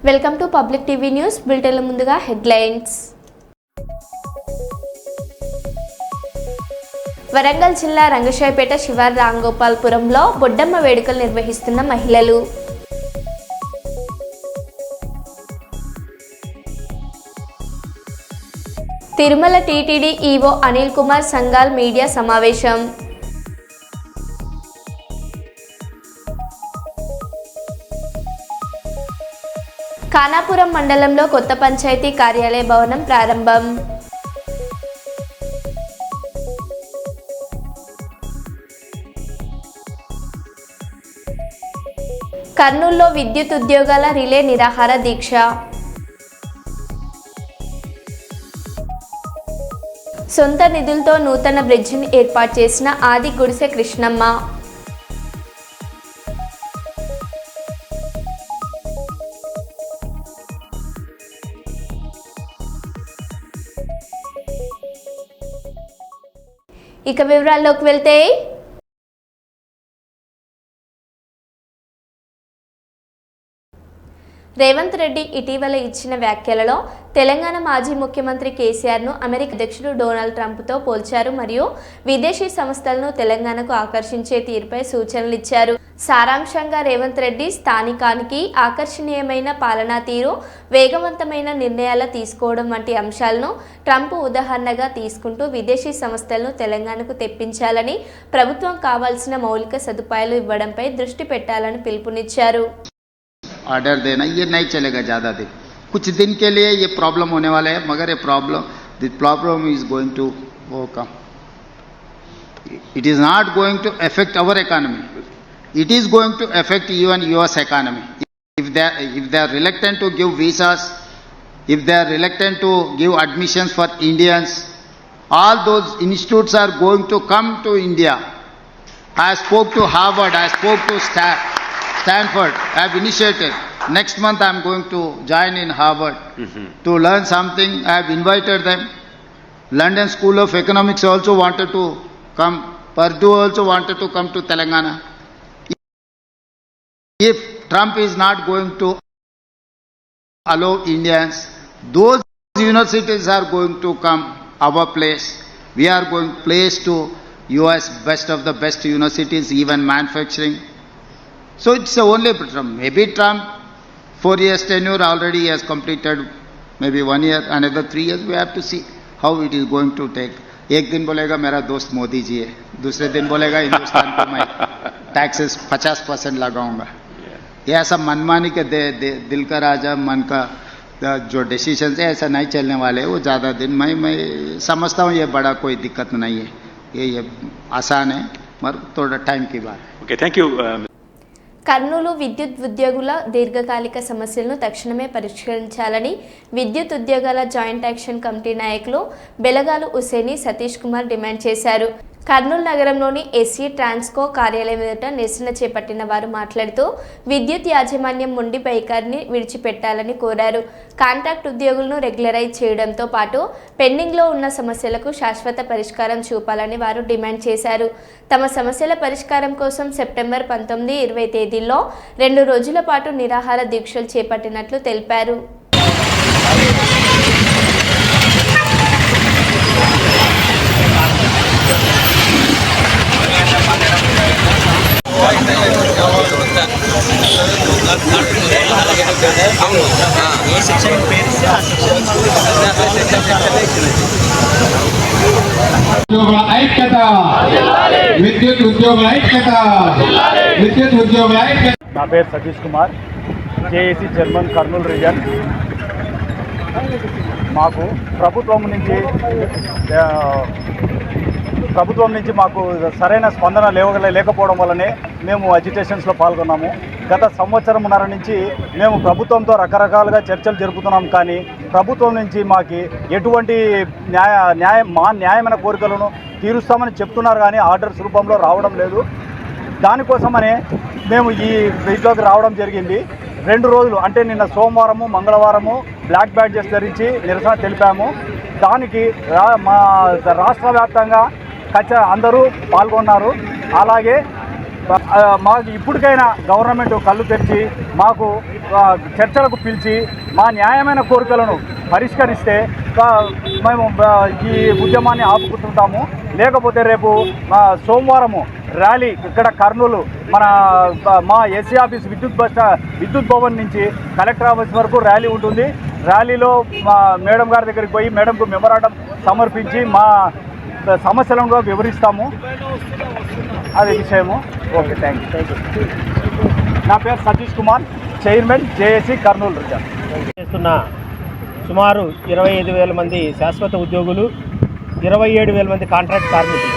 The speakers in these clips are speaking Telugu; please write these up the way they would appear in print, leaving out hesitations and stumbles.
Welcome to public TV news బులెటిన్ల ముందుగా హెడ్లైన్స్. వరంగల్ జిల్లా రంగశాయపేట శివారు రాంగోపాల్పురంలో బొడ్డమ్మ వేడుకలు నిర్వహిస్తున్న మహిళలు. Tirumala TTD EO Anil Kumar Singhal media సమావేశం. ఖానాపురం మండలంలో కొత్త పంచాయతీ కార్యాలయ భవనం ప్రారంభం. కర్నూలులో విద్యుత్ ఉద్యోగాల రిలే నిరాహార దీక్ష. సొంత నిధులతో నూతన బ్రిడ్జిని ఏర్పాటు చేసిన ఆది గుడిసె కృష్ణమ్మ. ఇక వివరాల్లోకి వెళ్తే, రేవంత్ రెడ్డి ఇటీవల ఇచ్చిన వ్యాఖ్యలలో తెలంగాణ మాజీ ముఖ్యమంత్రి కేసీఆర్ను అమెరికా అధ్యక్షుడు డొనాల్డ్ ట్రంప్తో పోల్చారు మరియు విదేశీ సంస్థలను తెలంగాణకు ఆకర్షించే తీరుపై సూచనలు ఇచ్చారు. సారాంశంగా రేవంత్ రెడ్డి స్థానికానికి ఆకర్షణీయమైన పాలనా తీరు, వేగవంతమైన నిర్ణయాలు తీసుకోవడం వంటి అంశాలను ట్రంప్ ఉదాహరణగా తీసుకుంటూ విదేశీ సంస్థలను తెలంగాణకు తెప్పించాలని, ప్రభుత్వం కావాల్సిన మౌలిక సదుపాయాలు ఇవ్వడంపై దృష్టి పెట్టాలని పిలుపునిచ్చారు. ऑर्डर देना ये नहीं चलेगा ज़्यादा दिन, कुछ दिन के लिए ये प्रॉब्लम होने वाला है, मगर ये problem is going to come. It is not going to affect our economy, it is going to affect even US economy. if they are reluctant to give visas, if they are reluctant to give admissions for Indians, all those institutes are going to come to India. I spoke to Harvard, I spoke to Stanford. I have initiated. Next month I am going to join in Harvard to learn something. I have invited them. London School of Economics also wanted to come. Purdue also wanted to come to Telangana. If Trump is not going to allow Indians, those universities are going to come our place. We are going place to US, best of the best universities, even manufacturing. So it's only Trump. Maybe Trump 4 years tenure already has completed, maybe 1 year, another 3 years. We have to see how it is going to take. एक दिन बोलेगा मेरा दोस्त मोदी जी है, दूसरे दिन बोलेगा हिंदुस्तान को मैं टैक्सेस 50% लगाऊंगा. ये ऐसा मनमानी के दिल का राजा मन का जो डिसीजन है ऐसा नहीं चलने वाले. वो ज़्यादा दिन मैं समझता हूँ ये बड़ा कोई दिक्कत नहीं है, ये आसान है, मगर थोड़ा टाइम की बात. Okay, thank you. కర్నూలు విద్యుత్ ఉద్యోగుల దీర్ఘకాలిక సమస్యలను తక్షణమే పరిష్కరించాలని విద్యుత్ ఉద్యోగాల జాయింట్ యాక్షన్ కమిటీ నాయకులు బెలగాలు హుసేని సతీష్ కుమార్ డిమాండ్ చేశారు. కర్నూలు నగరంలోని ఎస్సీ ట్రాన్స్కో కార్యాలయం ఎదుట నిరసన చేపట్టిన వారు మాట్లాడుతూ విద్యుత్ యాజమాన్యం మొండి వైఖరిని విడిచిపెట్టాలని కోరారు. కాంట్రాక్ట్ ఉద్యోగులను రెగ్యులరైజ్ చేయడంతో పాటు పెండింగ్లో ఉన్న సమస్యలకు శాశ్వత పరిష్కారం చూపాలని వారు డిమాండ్ చేశారు. తమ సమస్యల పరిష్కారం కోసం సెప్టెంబర్ 19, 20 తేదీల్లో 2 రోజుల పాటు నిరాహార దీక్షలు చేపట్టినట్లు తెలిపారు. విద్యుత్ ఉద్యోగుల ఐక్యత. నా పేరు Satish Kumar, JAC chairman Kurnool reason. మాకు ప్రభుత్వం నుంచి మాకు సరైన స్పందన లేకపోవడం వల్లనే మేము అజిటేషన్స్లో పాల్గొన్నాము. గత సంవత్సరంన్నర నుంచి మేము ప్రభుత్వంతో రకరకాలుగా చర్చలు జరుపుతున్నాం, కానీ ప్రభుత్వం నుంచి మాకు ఎటువంటి న్యాయమైన కోరికలను తీరుస్తామని చెప్తున్నారు, కానీ ఆర్డర్స్ రూపంలో రావడం లేదు. దానికోసమనే మేము ఈ వీటిలోకి రావడం జరిగింది. 2 రోజులు అంటే నిన్న సోమవారము, మంగళవారము బ్లాక్ బ్యాడ్జెస్ ధరించి నిరసన తెలిపాము. దానికి మా రాష్ట్ర వ్యాప్తంగా అందరూ పాల్గొన్నారు. అలాగే మాకు ఇప్పటికైనా గవర్నమెంట్ కళ్ళు తెరిచి మాకు చర్చలకు పిలిచి మా న్యాయమైన కోరికలను పరిష్కరిస్తే మేము ఈ ఉద్యమాన్ని ఆపుకుంటుంటాము. లేకపోతే రేపు సోమవారము ర్యాలీ ఇక్కడ కర్నూలు మా ఎస్సీ ఆఫీస్ విద్యుత్ భవన్ నుంచి కలెక్టర్ ఆఫీస్ వరకు ర్యాలీ ఉంటుంది. ర్యాలీలో మా మేడం గారి దగ్గరికి పోయి మేడంకు మెమోరాండం సమర్పించి మా సమస్యలను కూడా వివరిస్తాము. అది విషయము. Okay, thank you. నా పేరు Satish Kumar, chairman JAC Kurnool reason. చేస్తున్న సుమారు 25,000 మంది శాశ్వత ఉద్యోగులు, 27,000 మంది కాంట్రాక్ట్ కార్మికులు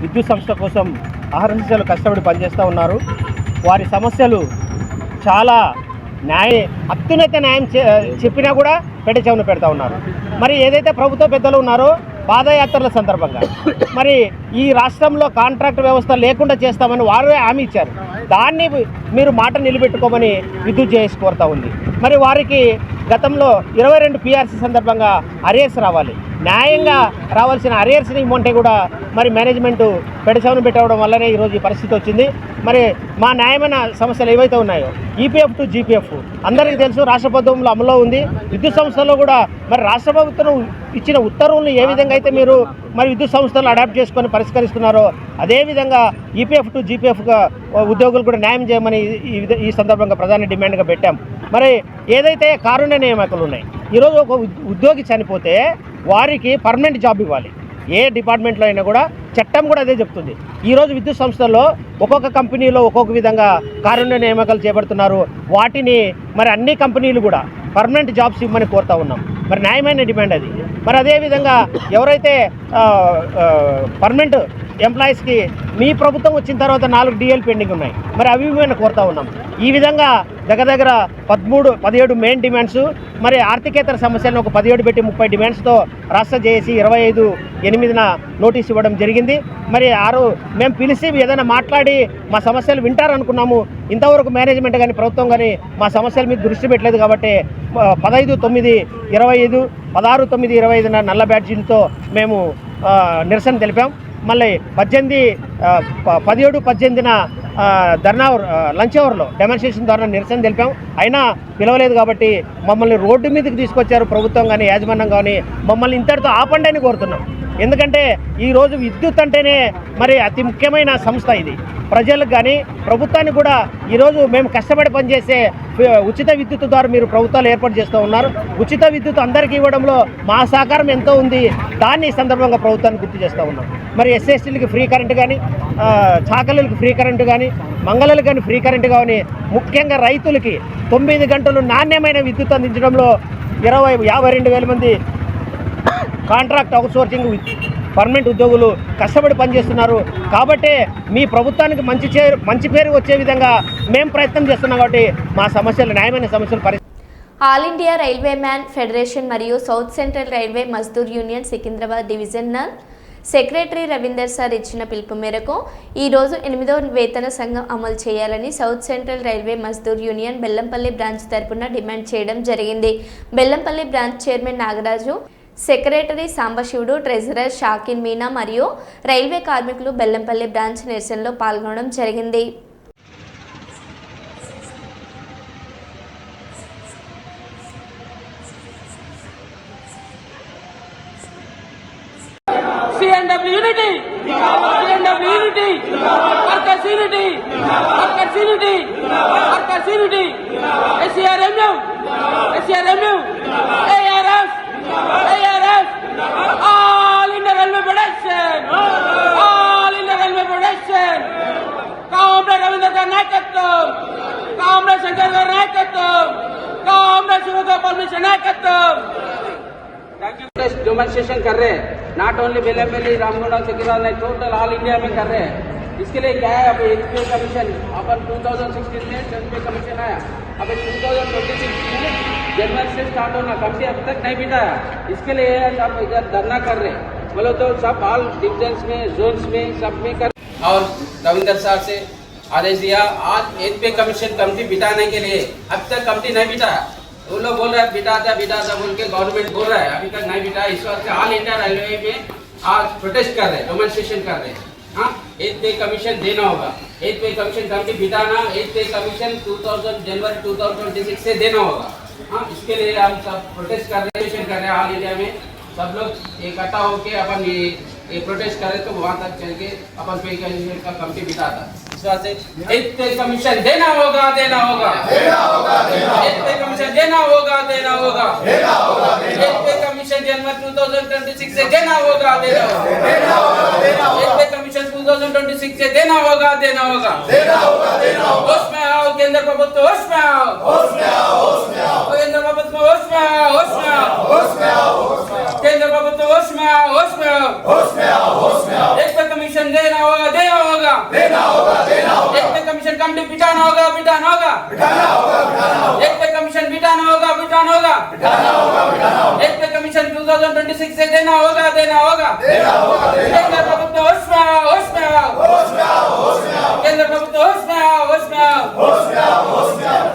విద్యుత్ సంస్థ కోసం అహర్నిశలు కష్టపడి పనిచేస్తూ ఉన్నారు. వారి సమస్యలు చాలా అత్యున్నత న్యాయం చెప్పినా కూడా పెట్టె చెవున పెడతా ఉన్నారు. మరి ఏదైతే ప్రభుత్వ పెద్దలు ఉన్నారో పాదయాత్రల సందర్భంగా మరి ఈ రాష్ట్రంలో కాంట్రాక్ట్ వ్యవస్థ లేకుండా చేస్తామని వారే హామీ ఇచ్చారు. దాన్ని మీరు మాట నిలబెట్టుకోమని విద్యుత్ జేఏసీ కోరుతా ఉంది. మరి వారికి గతంలో 22 PRC సందర్భంగా అరియర్స్ రావాలి, న్యాయంగా రావాల్సిన అరియర్స్ని ఇమ్మంటే కూడా మరి మేనేజ్మెంట్ పెడచవను పెట్టడం వల్లనే ఈరోజు ఈ పరిస్థితి వచ్చింది. మరి మా న్యాయమైన సమస్యలు ఏవైతే ఉన్నాయో EPF to GPF అందరికీ తెలుసు, రాష్ట్ర ప్రభుత్వంలో అమల్లో ఉంది. విద్యుత్ సంస్థల్లో కూడా మరి రాష్ట్ర ప్రభుత్వం ఇచ్చిన ఉత్తర్వులను ఏ విధంగా అయితే మీరు మరి విద్యుత్ సంస్థలు అడాప్ట్ చేసుకొని పరిష్కరిస్తున్నారో అదేవిధంగా EPF to GPF ఉద్యోగులు కూడా న్యాయం చేయమని ఈ సందర్భంగా ప్రధాన డిమాండ్గా పెట్టాం. మరి ఏదైతే కారుణ్య నియామకాలు ఉన్నాయి, ఈరోజు ఒక ఉద్యోగి చనిపోతే వారికి పర్మనెంట్ జాబ్ ఇవ్వాలి. ఏ డిపార్ట్మెంట్లో అయినా కూడా చట్టం కూడా అదే చెప్తుంది. ఈరోజు విద్యుత్ సంస్థల్లో ఒక్కొక్క కంపెనీలో ఒక్కొక్క విధంగా కారుణ్య నియామకాలు చేపడుతున్నారు. వాటిని మరి అన్ని కంపెనీలు కూడా పర్మనెంట్ జాబ్స్ ఇవ్వమని కోరుతా ఉన్నాం. మరి న్యాయమైన డిమాండ్ అది. మరి అదేవిధంగా ఎవరైతే పర్మనెంట్ ఎంప్లాయీస్కి మీ ప్రభుత్వం వచ్చిన తర్వాత 4 DL పెండింగ్ ఉన్నాయి, మరి అవి మేము కోరుతా ఉన్నాం. ఈ విధంగా దగ్గర 17 మెయిన్ డిమాండ్స్, మరి ఆర్థికేతర సమస్యలను ఒక 17 పెట్టి 30 డిమాండ్స్తో రాష్ట్ర జేఏసీ 25/8న నోటీస్ ఇవ్వడం జరిగింది. మరి మేము పిలిచి ఏదైనా మాట్లాడి మా సమస్యలు వింటారనుకున్నాము. ఇంతవరకు మేనేజ్మెంట్ కానీ ప్రభుత్వం కానీ మా సమస్యల మీద దృష్టి పెట్టలేదు. కాబట్టి 15/9/25, 16/9/25న నల్ల బ్యాడ్జీలతో మేము నిరసన తెలిపాం. మళ్ళీ 17/18న ధర్నా లంచ్ అవర్లో డెమాన్స్ట్రేషన్ ద్వారా నిరసన తెలిపాం. అయినా పిలవలేదు కాబట్టి మమ్మల్ని రోడ్డు మీదకి తీసుకొచ్చారు ప్రభుత్వం కానీ యాజమాన్యం కానీ. మమ్మల్ని ఇంతటితో ఆపండి అని కోరుతున్నాం. ఎందుకంటే ఈరోజు విద్యుత్ అంటేనే మరి అతి ముఖ్యమైన సంస్థ ఇది. ప్రజలకు కానీ ప్రభుత్వానికి కూడా ఈరోజు మేము కష్టపడి పనిచేసే ఉచిత విద్యుత్ ద్వారా మీరు ప్రభుత్వాలు ఏర్పాటు చేస్తూ ఉన్నారు. ఉచిత విద్యుత్ అందరికీ ఇవ్వడంలో మా సహకారం ఎంతో ఉంది. దాన్ని ఈ సందర్భంగా ప్రభుత్వాన్ని గుర్తు చేస్తూ ఉన్నాం. మరి SC/STలకి ఫ్రీ కరెంటు కానీ, చాకలికి ఫ్రీ కరెంటు కానీ, మంగళలకు కానీ ఫ్రీ కరెంటు కానీ, ముఖ్యంగా రైతులకి 9 గంటలు నాణ్యమైన విద్యుత్ అందించడంలో 52,000 మంది కాంట్రాక్ట్ అవుట్సోర్సింగ్ పర్మనెంట్ ఉద్యోగులు కష్టపడి పనిచేస్తున్నారు. కాబట్టి మీ ప్రభుత్వానికి మంచి పేరు వచ్చే విధంగా మేము ప్రయత్నం చేస్తున్నాం. కాబట్టి మా సమస్యలు న్యాయమైన సమస్యలు all India railway man federation మరియు south central railway Mazdoor union Secunderabad divisional secretary Ravinder sir ఇచ్చిన పిలుపు మేరకు ఈరోజు 8వ వేతన సంఘం అమలు చేయాలని south central railway Mazdoor union Bellampalli branch తరపున డిమాండ్ చేయడం జరిగింది. Bellampalli branch chairman Nagaraju, secretary Sambasivudu, treasurer Shakin Meena మరియు రైల్వే కార్మికులు బెల్లంపల్లి బ్రాంచ్ నిరసనలో పాల్గొనడం జరిగింది. CNW unity, CNW unity, workers unity, workers unity, workers unity, SCRMU, SCRMU, ARS, ARS, all India Railway Federation, all India Railway Federation, Comrade Ravindra Sar Naikatvam, Comrade Shankar Sar Naikatvam, Comrade Shivagopal Mishra Naikatvam. Demonstration कर रहे हैं, नॉट ओनली बेलमपल्ली, रामगुंडा, सिकिंद्राबाद नहीं, टोटल ऑल इंडिया में कर रहे हैं. इसके लिए क्या है, अब एचपीए कमीशन अपन 2016 में एचपीए कमीशन आया, अब 2026 में जनवरी से स्टार्ट होना, कब से अब तक नहीं बिठाया. इसके लिए सब इधर धरना कर रहे हैं. बोलो तो सब ऑल डिविजन्स में, जोन्स में, सब में कर. और रविंदर साहब से आदेश दिया आज एचपीए कमीशन कमेटी बिठाने के लिए. अब तक कमेटी नहीं बिठाया. वो लोग बोल रहे हैं बिठा था बोल के गवर्नमेंट बोल रहा है, अभी तक नहीं बिठा. इस वक्त ऑल इंडिया रेलवे में आज प्रोटेस्ट कर रहे हैं, डेमोन्स्ट्रेशन कर रहे हैं. हाँ 8th पे कमीशन देना होगा। 8th पे कमीशन कमिटी बिठाना, 8th पे कमीशन 2000 जनवरी 2026 से देना होगा। हाँ, इसके लिए हम सब प्रोटेस्ट कर रहे हैं ऑल इंडिया में। सब लोग इकट्ठा होके अपन ये प्रोटेस्ट करें तो वहाँ तक चल के अपन पे कमीशन का कमिटी बिठाता। इस बात से 8th पे कमीशन देना होगा, देना होगा, देना होगा, 8th पे कमीशन देना होगा, देना होगा, देना होगा, 8th पे कमीशन जनवरी 2026 से देना होगा, देना होगा, देना होगा, देना होगा, 8th पे कमीशन 2026 से देना होगा, देना होगा, देना होगा, देना होगा। होश में आओ केंद्र प्रभुत्व, होश में आओ, होश में आओ, होश में आओ, केंद्र प्रभुत्व होश में आओ, होश में आओ, होश में आओ, होश में आओ, केंद्र प्रभुत्व होश में आओ, होश में आओ, होश में आओ, होश में आओ। 8th पे कमीशन देना होगा, देना होगा, देना होगा, देना होगा। 8th पे कमीशन कमिटी बिठाना होगा, बिठाना होगा, बिठाना होगा, बिठाना होगा। 8th पे कमीशन बिठाना होगा, बिठाना होगा, बिठाना होगा, बिठाना होगा। 8th पे कमीशन 2026 से देना होगा, देना होगा, देना होगा, देना होगा। केंद्र प्रभुत्व होश में आओ, होश में आओ, होश में आओ, होश में आओ। केंद्र प्रभुत्व होश में आओ, होश में आओ, होश में आओ, होश में आओ।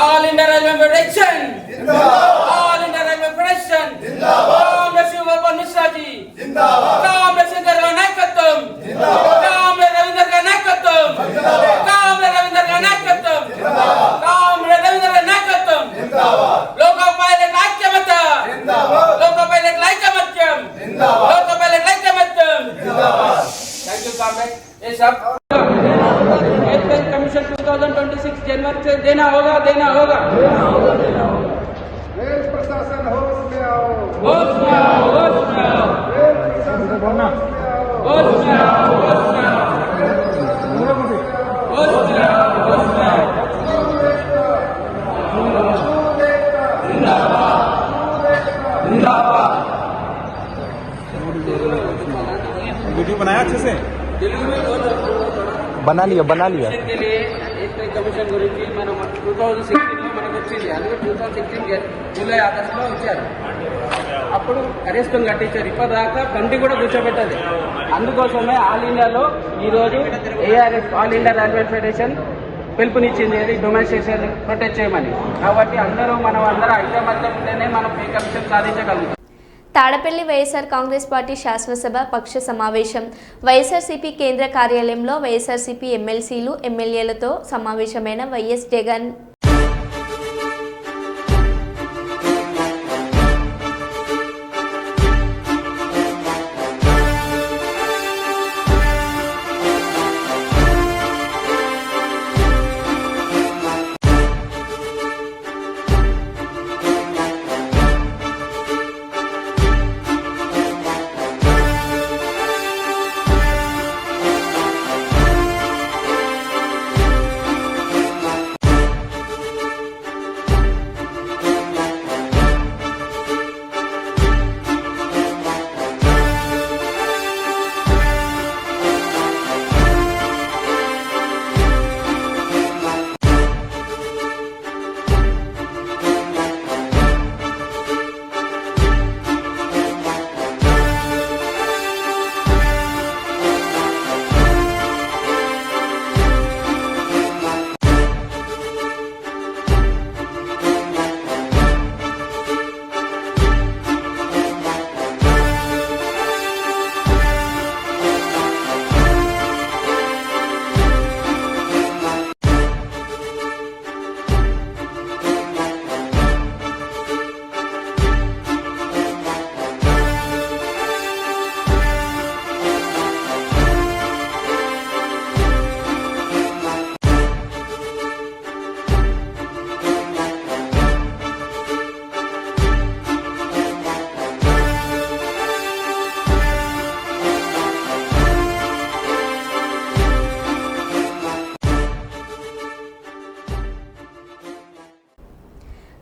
ऑल इंडिया रेलवे फेडरेशन जिंदाबाद, ऑल इंडिया रेलवे फेडरेशन जिंदाबाद। कामरेड शिवगोपाल मिश्रा जी जिंदाबाद, कामरेड शंकर का नायकत्व जिंदाबाद, कामरेड रविंद्र का नायकत्व जिंदाबाद, कामरेड रविंद्र का नायकत्व जिंदाबाद, कामरेड रविंद्र का नायकत्व जिंदाबाद। लोको पायलट ऐक्यमत जिंदाबाद, लोको पायलट ऐक्यमत्यम जिंदाबाद, लोको पायलट ऐक्यमत्यम जिंदाबाद। Thank you comrade. ये सब 8th पे कमीशन 2026 जनवरी से देना होगा, देना होगा, देना होगा, देना होगा। रेल प्रशासन होश में आओ, होश में आओ, होश में आओ, रेल प्रशासन होश में आओ, होश में आओ, होश में आओ, होश में आओ, होश में आओ। जिंदाबाद, जिंदाबाद। वीडियो बनाया अच्छे से, తెలుగు में बोलो, बना लिया के लिए 8th पे కమిషన్ గురించి మనం 2016 లో మనకు వచ్చింది. అందుకే 2016 జూలై ఆగస్టులో ఇచ్చారు. అప్పుడు కరిస్తం కట్టించారు. ఇప్పటిదాకా కంటి కూడా కూర్చోబెట్టదు. అందుకోసమే ఆల్ ఇండియాలో ఈరోజు ARF all India railway federation పిలుపునిచ్చింది, ఏది డొమెస్టేషన్ ప్రొటెక్ట్ చేయమని. కాబట్టి మనం అందరూ ఐకమత్యం ఉంటేనే మనం పే కమిషన్ సాధించగలుగుతాం. తాడపల్లి వైఎస్ఆర్ కాంగ్రెస్ పార్టీ శాసనసభ పక్ష సమావేశం. వైఎస్ఆర్సీపీ కేంద్ర కార్యాలయంలో వైఎస్ఆర్సీపీ ఎమ్మెల్సీలు ఎమ్మెల్యేలతో సమావేశమైన YS Jagan.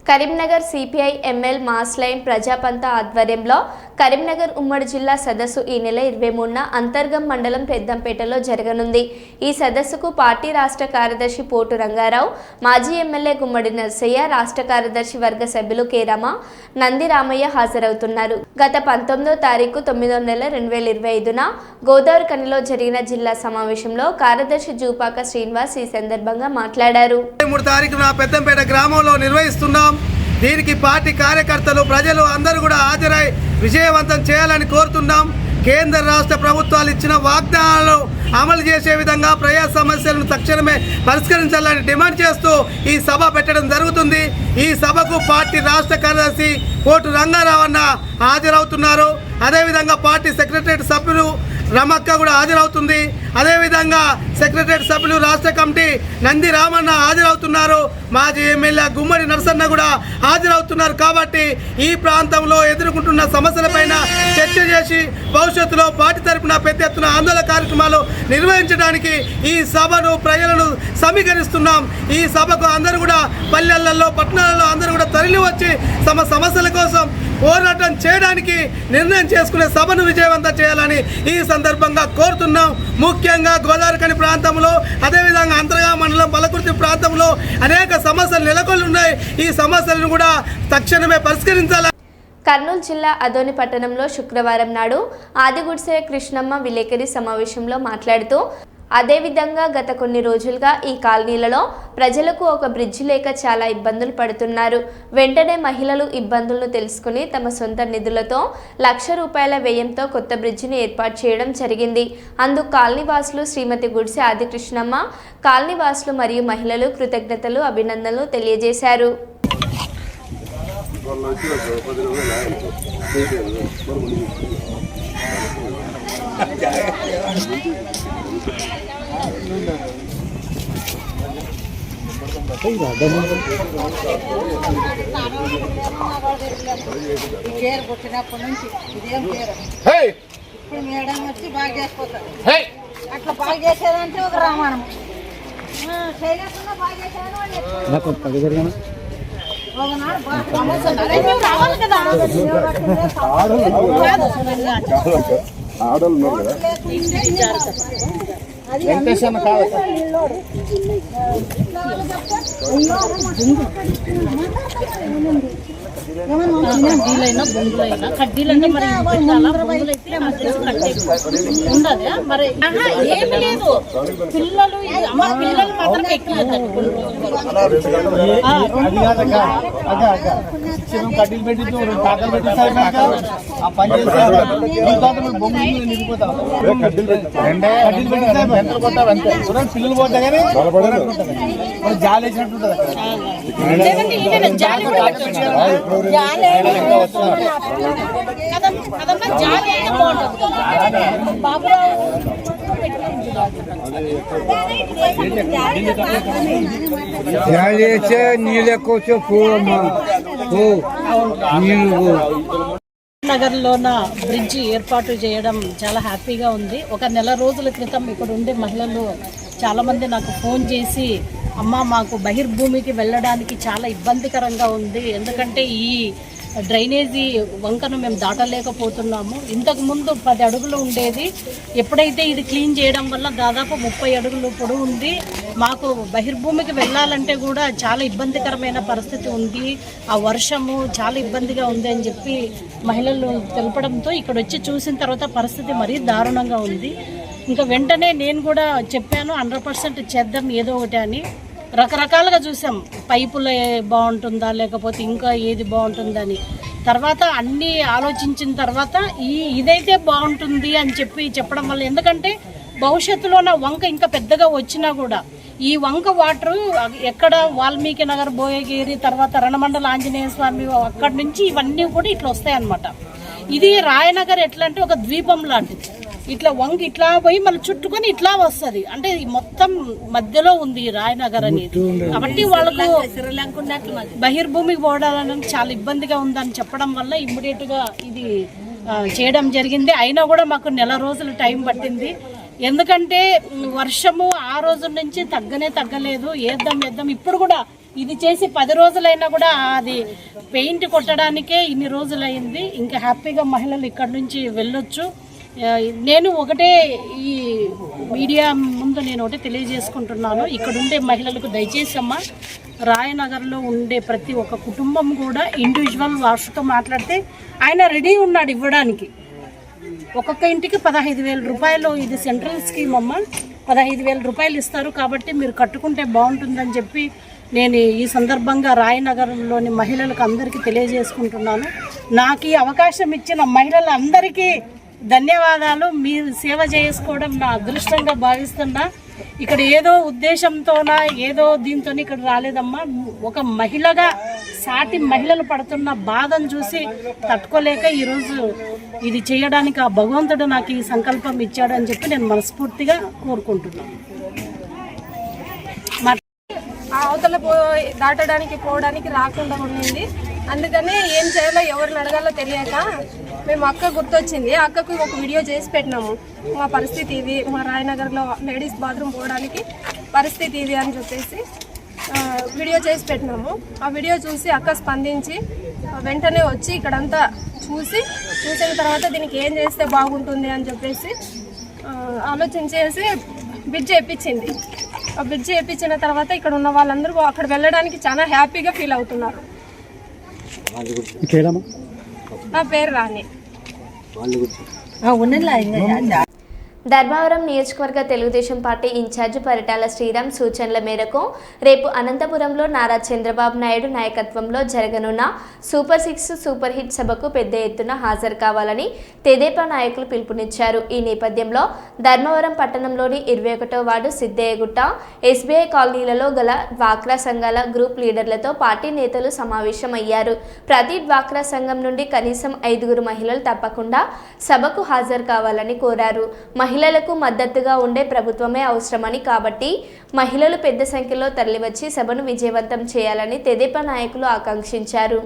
Karimnagar CPI ML mass line Prajapantha ఆధ్వర్యంలో కరీంనగర్ ఉమ్మడి జిల్లా సదస్సు ఈ నెల 23న అంతర్గం మండలం పెద్దంపేటలో జరగనుంది. ఈ సదస్సుకు పార్టీ రాష్ట్ర కార్యదర్శి పోటు రంగారావు, మాజీ ఎమ్మెల్యే గుమ్మడి నర్సయ్య, రాష్ట్ర కార్యదర్శి వర్గ సభ్యులు కేరమ, నంది రామయ్య హాజరవుతున్నారు. గత 19వ తారీఖు 9వ నెల 2025న గోదావరి కనిలో జరిగిన జిల్లా సమావేశంలో కార్యదర్శి జూపాక శ్రీనివాస్ ఈ సందర్భంగా మాట్లాడారు. 3 తారీఖున పెద్దంపేట గ్రామంలో నిర్వహిస్తున్నాం. దీనికి పార్టీ కార్యకర్తలు, ప్రజలు అందరూ కూడా హాజరై విజయవంతం చేయాలని కోరుతున్నాం. కేంద్ర రాష్ట్ర ప్రభుత్వాలు ఇచ్చిన వాగ్దానాలు అమలు చేసే విధంగా ప్రజా సమస్యలను తక్షణమే పరిష్కరించాలని డిమాండ్ చేస్తూ ఈ సభ పెట్టడం జరుగుతుంది. ఈ సభకు పార్టీ రాష్ట్ర కార్యదర్శి కోటు రంగారావన్న హాజరవుతున్నారు. అదేవిధంగా పార్టీ సెక్రటరియట్ సభ్యులు రమక్క కూడా హాజరవుతుంది. అదేవిధంగా సెక్రటరియట్ సభ్యులు రాష్ట్ర కమిటీ నంది రామన్న హాజరవుతున్నారు. మాజీ ఎమ్మెల్యే గుమ్మడి నరసన్న కూడా హాజరవుతున్నారు. కాబట్టి ఈ ప్రాంతంలో ఎదుర్కొంటున్న సమస్యలపైన చర్చ చేసి భవిష్యత్తులో పార్టీ తరఫున పెద్ద ఎత్తున ఆందోళన కార్యక్రమాలు నిర్వహించడానికి ఈ సభను ప్రజలను సమీకరిస్తున్నాం. ఈ సభకు అందరూ కూడా పల్లెలలో పట్టణాలలో అందరూ కూడా తరలి వచ్చి తమ సమస్యల కోసం పోరాటం చేయడానికి నిర్ణయం చేసుకునే సభను విజయవంతం చేయాలని ఈ సందర్భంగా కోరుతున్నాం. ముఖ్యంగా గోదావరిఖని ప్రాంతంలో అదేవిధంగా అంతర్గా మండలం బలకుర్తి ప్రాంతంలో అనేక సమస్యలు నెలకొల్లి ఉన్నాయి. ఈ సమస్యలను కూడా తక్షణమే పరిష్కరించాలని కర్నూలు జిల్లా అదోని పట్టణంలో శుక్రవారం నాడు ఆదిగుడిసె కృష్ణమ్మ విలేకరి సమావేశంలో మాట్లాడుతూ అదేవిధంగా గత కొన్ని రోజులుగా ఈ కాలనీలలో ప్రజలకు ఒక బ్రిడ్జి లేక చాలా ఇబ్బందులు పడుతున్నారు. వెంటనే మహిళలు ఇబ్బందులను తెలుసుకుని తమ సొంత నిధులతో ₹1,00,000 వ్యయంతో కొత్త బ్రిడ్జిని ఏర్పాటు చేయడం జరిగింది. అందుకు కాలనీవాసులు శ్రీమతి గుడిసె ఆదికృష్ణమ్మ, కాలనీవాసులు మరియు మహిళలు కృతజ్ఞతలు, అభినందనలు తెలియజేశారు. పేరు పుట్టినప్పటి నుంచి ఇదేం పేరు ఇప్పుడు మేడం వచ్చి బాగా చేసిపోతారు. అట్లా బాగా చేసేదంటే ఒక రామాయణం చేయకుండా బాగా చేసేదని రావాలి కదా. కడ్డీలైనా బొంగులైనా కడ్డీలంటే మరి ఉండదు మరి ఏమి లేదు. పిల్లలు పిల్లలు మాత్రం కడ్డీలు పెట్టి తాతలు పెట్టి పిల్లలు పోతే కానీ జాలి వేసినట్టు నగర్లోన బ్రిడ్జి ఏర్పాటు చేయడం చాలా హ్యాపీగా ఉంది. ఒక నెల రోజుల క్రితం ఇక్కడ ఉండే మహిళలు చాలామంది నాకు ఫోన్ చేసి, అమ్మ మాకు బహిర్భూమికి వెళ్ళడానికి చాలా ఇబ్బందికరంగా ఉంది, ఎందుకంటే ఈ డ్రైనేజీ వంకను మేము దాటలేకపోతున్నాము. ఇంతకుముందు 10 అడుగులు ఉండేది, ఎప్పుడైతే ఇది క్లీన్ చేయడం వల్ల దాదాపు 30 అడుగులు పొడవు ఉంది. మాకు బహిర్భూమికి వెళ్ళాలంటే కూడా చాలా ఇబ్బందికరమైన పరిస్థితి ఉంది. ఆ వర్షము చాలా ఇబ్బందిగా ఉంది అని చెప్పి మహిళలు తెలపడంతో ఇక్కడ వచ్చి చూసిన తర్వాత పరిస్థితి మరీ దారుణంగా ఉంది. ఇంకా వెంటనే నేను కూడా చెప్పాను 100% చేద్దాం ఏదో ఒకటి అని. రకరకాలుగా చూసాం, పైపులు బాగుంటుందా లేకపోతే ఇంకా ఏది బాగుంటుందని. తర్వాత అన్నీ ఆలోచించిన తర్వాత ఇదైతే బాగుంటుంది అని చెప్పడం వల్ల, ఎందుకంటే భవిష్యత్తులో నా వంక ఇంకా పెద్దగా వచ్చినా కూడా ఈ వంక వాటరు ఎక్కడ వాల్మీకి నగర్, భోయగిరి, తర్వాత రణమండల ఆంజనేయ స్వామి అక్కడి నుంచి ఇవన్నీ కూడా ఇట్లా వస్తాయన్నమాట. ఇది రాయనగర్ ఎట్లా అంటే ఒక ద్వీపం లాంటిది. ఇట్లా వంగి ఇట్లా పోయి మళ్ళీ చుట్టుకొని ఇట్లా వస్తుంది. అంటే మొత్తం మధ్యలో ఉంది రాయనగర్ అనేది. కాబట్టి వాళ్ళకు బహిర్భూమికి పోవడానికి చాలా ఇబ్బందిగా ఉందని చెప్పడం వల్ల ఇమ్మీడియట్ గా ఇది చేయడం జరిగింది. అయినా కూడా మాకు నెల రోజులు టైం పట్టింది. ఎందుకంటే వర్షము ఆ రోజు నుంచి తగ్గలేదు. వేద్దాం ఇప్పుడు కూడా ఇది చేసి 10 రోజులైనా కూడా అది పెయింట్ కొట్టడానికే ఇన్ని రోజులైంది. ఇంకా హ్యాపీగా మహిళలు ఇక్కడ నుంచి వెళ్ళొచ్చు. నేను ఒకటే ఈ మీడియా ముందు నేను ఒకటే తెలియజేసుకుంటున్నాను, ఇక్కడ ఉండే మహిళలకు దయచేసి అమ్మ, రాయనగర్లో ఉండే ప్రతి ఒక్క కుటుంబం కూడా ఇండివిజువల్ వాసుతో మాట్లాడితే ఆయన రెడీ ఉన్నాడు ఇవ్వడానికి. ఒక్కొక్క ఇంటికి 15,000 రూపాయలు, ఇది సెంట్రల్ స్కీమ్ అమ్మ, 15,000 రూపాయలు ఇస్తారు. కాబట్టి మీరు కట్టుకుంటే బాగుంటుందని చెప్పి నేను ఈ సందర్భంగా రాయనగర్లోని మహిళలకు అందరికీ తెలియజేసుకుంటున్నాను. నాకు ఈ అవకాశం ఇచ్చిన మహిళలందరికీ ధన్యవాదాలు. మీరు సేవ చేసుకోవడం నా అదృష్టంగా భావిస్తున్నా. ఇక్కడ ఏదో ఉద్దేశంతోనా ఏదో దీంతో ఇక్కడ రాలేదమ్మా. ఒక మహిళగా సాటి మహిళలు పడుతున్న బాధను చూసి తట్టుకోలేక ఈరోజు ఇది చేయడానికి ఆ భగవంతుడు నాకు ఈ సంకల్పం ఇచ్చాడని చెప్పి నేను మనస్ఫూర్తిగా కోరుకుంటున్నాను. అవతల దాటడానికి పోవడానికి రాకుండా ఉండింది. అందుకని ఏం చేయాలో ఎవరిని అడగాలో తెలియక మేము అక్క గుర్తొచ్చింది. అక్కకు ఒక వీడియో చేసి పెట్టినాము. మా పరిస్థితి ఇది, మా రాయనగర్లో లేడీస్ బాత్రూమ్ పోవడానికి పరిస్థితి ఇది అని చెప్పేసి వీడియో చేసి పెట్టినాము. ఆ వీడియో చూసి అక్క స్పందించి వెంటనే వచ్చి ఇక్కడంతా చూసిన తర్వాత దీనికి ఏం చేస్తే బాగుంటుంది అని చెప్పేసి ఆలోచించేసి బ్రిడ్జ్ వేయించింది. ఆ బ్రిడ్జ్ వేయించిన తర్వాత ఇక్కడ ఉన్న వాళ్ళందరూ అక్కడ వెళ్ళడానికి చాలా హ్యాపీగా ఫీల్ అవుతున్నారు. నా పేరు రాణి. ధర్మవరం నియోజకవర్గ తెలుగుదేశం పార్టీ ఇన్ఛార్జి పరిటాల శ్రీరామ్ సూచనల మేరకు రేపు అనంతపురంలో నారా చంద్రబాబు నాయుడు నాయకత్వంలో జరగనున్న సూపర్ 6 సూపర్ హిట్ సభకు పెద్ద ఎత్తున హాజరు కావాలని తెదేపా నాయకులు పిలుపునిచ్చారు. ఈ నేపథ్యంలో ధర్మవరం పట్టణంలోని 21వ వార్డు సిద్ధయ్యగుట్ట, ఎస్బీఐ కాలనీలలో గల డ్వాక్రా సంఘాల గ్రూప్ లీడర్లతో పార్టీ నేతలు సమావేశమయ్యారు. ప్రతి డ్వాక్రా సంఘం నుండి కనీసం 5 మహిళలు తప్పకుండా సభకు హాజరు కావాలని కోరారు. మహిళలకు మద్దతుగా ఉండే ప్రభుత్వమే అవసరమని, కాబట్టి మహిళలు పెద్ద సంఖ్యలో తరలివచ్చి సభను విజయవంతం చేయాలని తెదేపా నాయకులు ఆకాంక్షించారు.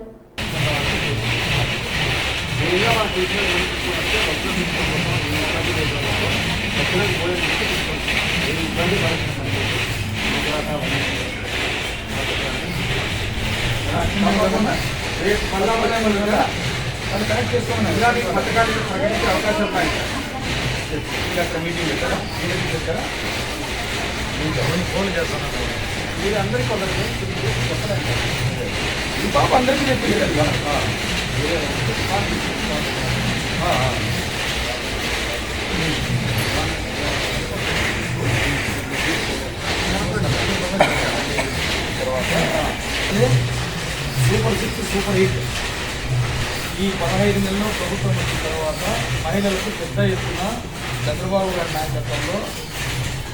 మీటింగ్ పెట్టారా ఫోన్ చేస్తాను. మీరు అందరికీ కొందరు చెప్పడానికి ఈ పాప అందరికీ చెప్పింది కదా. సూపర్ 6 సూపర్ హిట్ ఈ 15 నెలల్లో ప్రభుత్వం వచ్చిన తర్వాత మహిళలకు పెద్ద ఎత్తున చంద్రబాబు గారి నాయకత్వంలో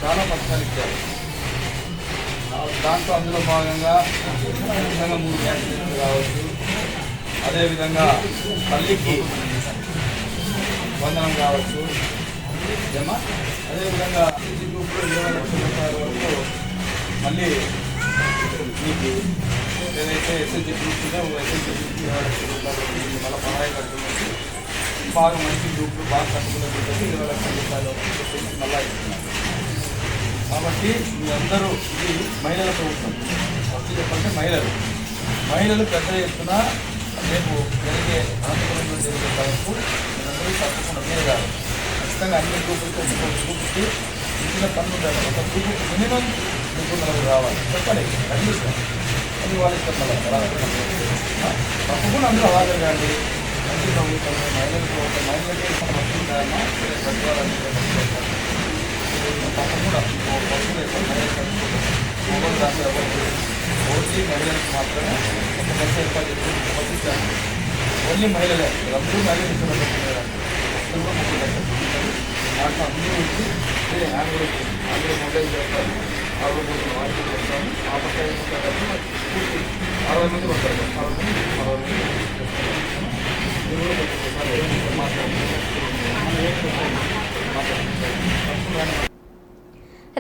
చాలా పథకాలు ఇచ్చారు. దాంట్లో అందులో భాగంగా 3 గ్యాస్ సిలిండర్లు కావచ్చు, అదేవిధంగా తల్లికి వందనం కావచ్చు, అదేవిధంగా గ్రూప్లో 20 లక్షల రూపాయల వరకు మళ్ళీ మీకు ఏదైతే ఎస్ఎస్జీ గ్రూప్ ఉందో ఎస్ఎస్జీ గ్రూప్ 20 లక్షల రూపాయలు మళ్ళీ పరాయి కట్టుకుని బాగా మంచి గ్రూప్లు బాగా కట్టుకునే 20 లక్షల రూపాయలు మళ్ళీ ఇస్తున్నారు. కాబట్టి మీ అందరూ ఇది మహిళల ప్రభుత్వం. ఫస్ట్ చెప్పంటే మహిళలు పెద్ద ఎత్తున రేపు జరిగే అనంతపురంలో జరిగే సభకు మీరందరూ తప్పకుండా మీరే కాదు, ఖచ్చితంగా అన్ని గ్రూపులతో గ్రూప్కి ఇచ్చిన పనులు ఉంటారు. ఒక గ్రూపుకి మినిమం 300 రావాలి చెప్పండి. ఖచ్చితంగా అది వాళ్ళు ఇష్టం తప్పకుండా అందరూ హాజరు కాండి. మంచి ప్రభుత్వం మహిళలకి తప్పకుండా మొబైల్ రాత్రి అవ్వదు. ఓన్లీ మహిళలకు మాత్రమే ఒక బస్సు ఏర్పాటు చేసి పంపిస్తాను. ఓన్లీ మహిళలే, అందరూ మహిళలు ఇస్తున్నారు. దాంట్లో అందరూ వచ్చి హ్యాండ్ అందరూ మొబైల్ చేస్తారు. 60 వారికి చేస్తాము. ఆ పక్క పూర్తి 60 మంది వస్తారు. 60 మంది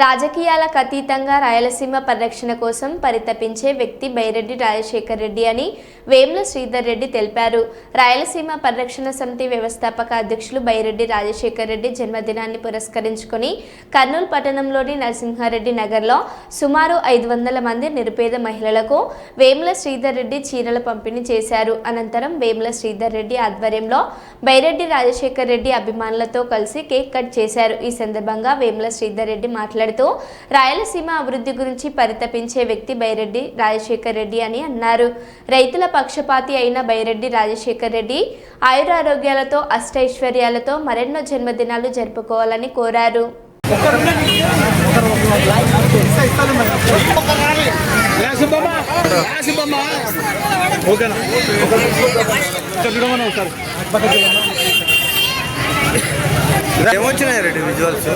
రాజకీయాలకు అతీతంగా రాయలసీమ పరిరక్షణ కోసం పరితపించే వ్యక్తి బైరెడ్డి రాజశేఖర్ రెడ్డి అని వేముల శ్రీధర్ రెడ్డి తెలిపారు. రాయలసీమ పరిరక్షణ సమితి వ్యవస్థాపక అధ్యక్షులు బైరెడ్డి రాజశేఖర్ రెడ్డి జన్మదినాన్ని పురస్కరించుకొని కర్నూలు పట్టణంలోని నరసింహారెడ్డి నగర్లో సుమారు 500 మంది నిరుపేద మహిళలకు వేముల శ్రీధర్ రెడ్డి చీరల పంపిణీ చేశారు. అనంతరం వేముల శ్రీధర్ రెడ్డి ఆధ్వర్యంలో బైరెడ్డి రాజశేఖర్ రెడ్డి అభిమానులతో కలిసి కేక్ కట్ చేశారు. ఈ సందర్భంగా వేముల శ్రీధర్ రెడ్డి మాట్లాడుతూ రాయలసీమ అభివృద్ధి గురించి పరితపించే వ్యక్తి బైరెడ్డి రాజశేఖర్ రెడ్డి అని అన్నారు. రైతుల పక్షపాతి అయిన బైరెడ్డి రాజశేఖర్ రెడ్డి ఆయురారోగ్యాలతో అష్టైశ్వర్యాలతో మరెన్నో జన్మదినాలు జరుపుకోవాలని కోరారు. ఏమొచ్చినాయి రెడ్డి విజువల్స్?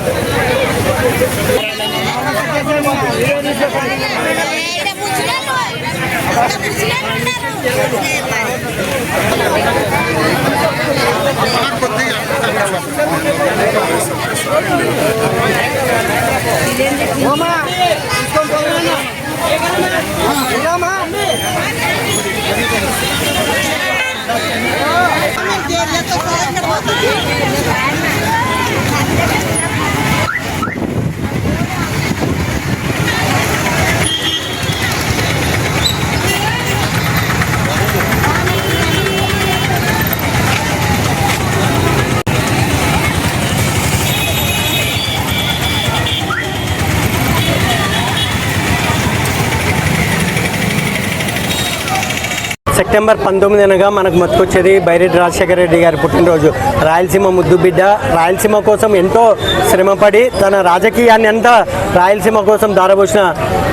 సెప్టెంబర్ 19 అనగా మనకు మతుకొచ్చేది బైరెడ్డి రాజశేఖర రెడ్డి గారి పుట్టినరోజు. రాయలసీమ ముద్దు బిడ్డ, రాయలసీమ కోసం ఎంతో శ్రమపడి తన రాజకీయాన్ని అంతా రాయలసీమ కోసం దారబోసిన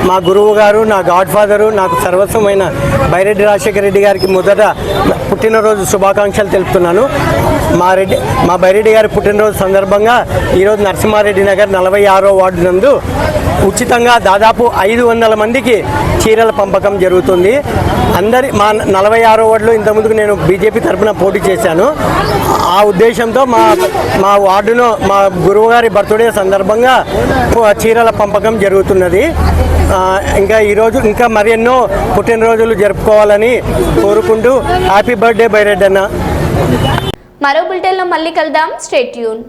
మా గురువు గారు, నా గాడ్ ఫాదరు, నాకు సర్వస్వమైన బైరెడ్డి రాజశేఖర రెడ్డి గారికి మొదట పుట్టినరోజు శుభాకాంక్షలు తెలుపుతున్నాను. మా బైరెడ్డి గారి పుట్టినరోజు సందర్భంగా ఈరోజు నరసింహారెడ్డి నగర్ 46వ వార్డు నందు ఉచితంగా దాదాపు 500 మందికి చీరల పంపకం జరుగుతుంది. మా 46వ వార్డులో ఇంతకుముందుకు నేను బీజేపీ తరఫున పోటీ చేశాను. ఆ ఉద్దేశంతో మా వార్డులో మా గురువుగారి బర్త్డే సందర్భంగా చీరల పంపకం జరుగుతున్నది. ఇంకా ఈరోజు ఇంకా మరెన్నో పుట్టినరోజులు జరుపుకోవాలని కోరుకుంటూ హ్యాపీ బర్త్డే బైరెడ్డి అన్న. మరో బులెటిన్లో మళ్ళీ కలుద్దాం. Stay tune.